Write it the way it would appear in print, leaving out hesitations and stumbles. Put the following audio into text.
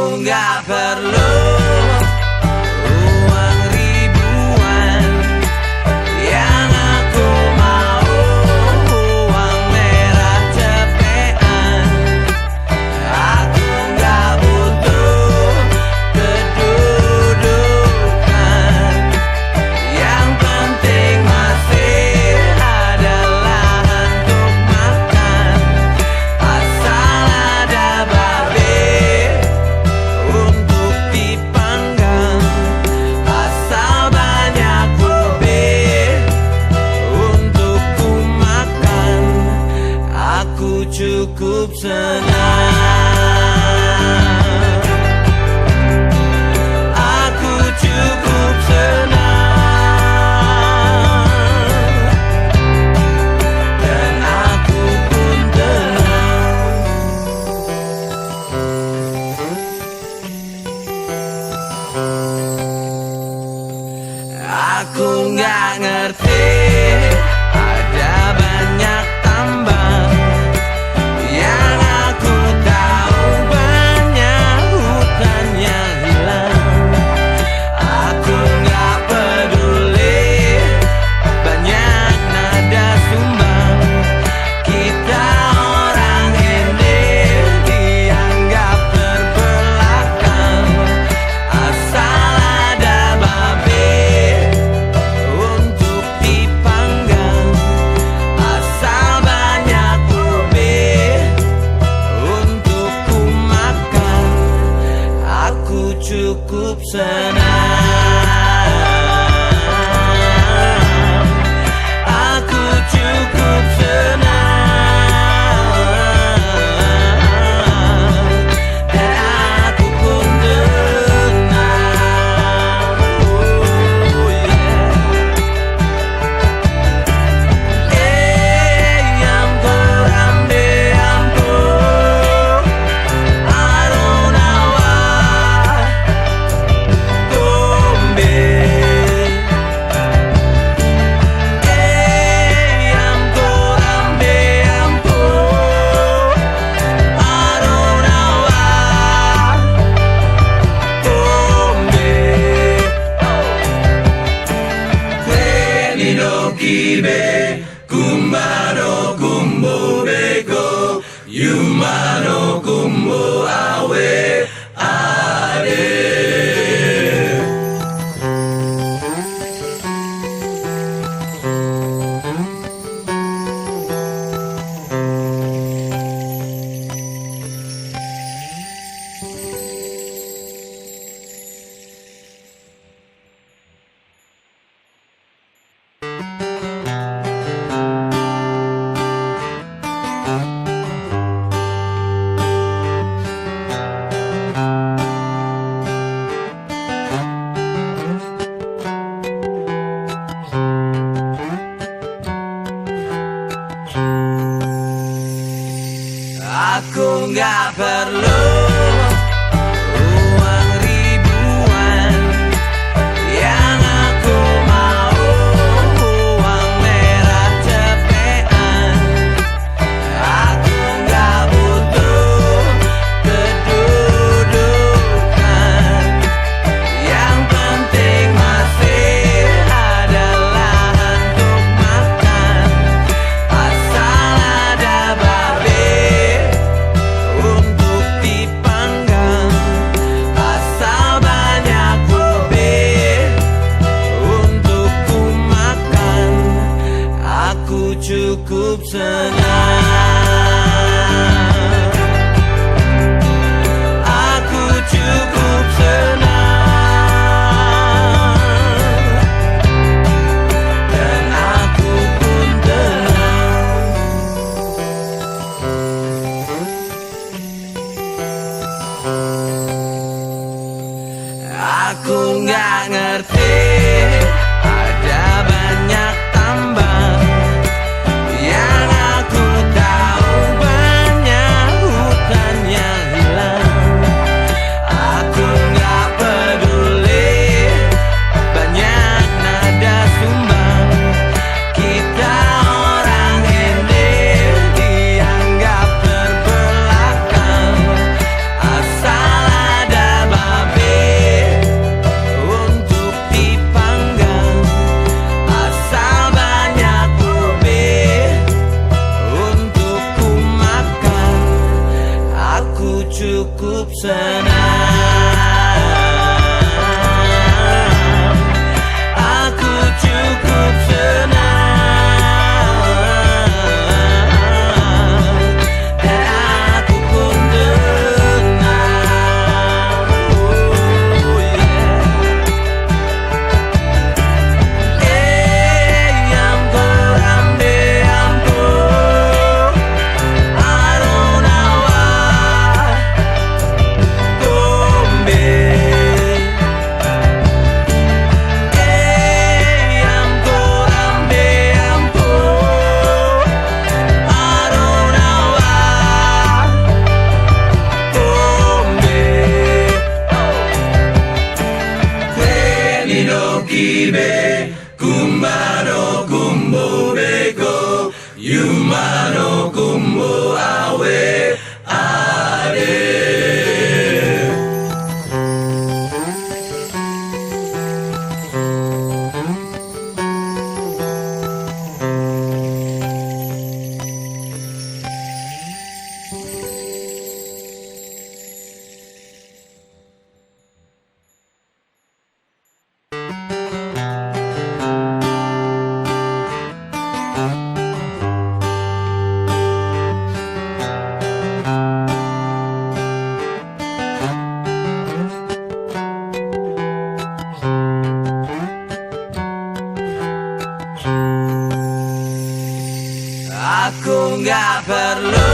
nggak perlu uang ribuan, yang aku mau uang merah cepean. Aku nggak butuh kedudukan, yang penting masih ada lahan untuk makan. Asal ada babe untuk dipanggang, asal banyak ube untuk ku makan. Aku cukup senang, aku cukup senang, dan aku pun tenang. Aku nggak ngerti ada banyak tambang, yang aku tahu banyak hutan yang hilang. Aku nggak peduli banyak nada sumbang, kita orang ini dianggap terbelakang. Asal ada babe untuk dipanggang, asal banyak ube untuk ku makan. Aku cukup senang, aku cukup senang, dan aku pun tenang. Oh yeah. Ampun, ampun, I don't know why. Gombe. Ampun, ampun, I don't know why. Gombe. Kwenino kibe, kumbano kumbo beko, yumano kumbo awe ade. Aku nggak perlu uang ribuan, yang aku mau uang merah cepean. Aku nggak butuh kedudukan, yang penting masih ada lahan untuk makan. Asal ada babe untuk dipanggang, asal banyak ube untuk ku makan. Aku cukup senang, aku cukup senang, dan aku pun tenang. Aku nggak ngerti ada banyak tambang, yang aku tahu Yumano kumbo awe ade. Aku nggak perlu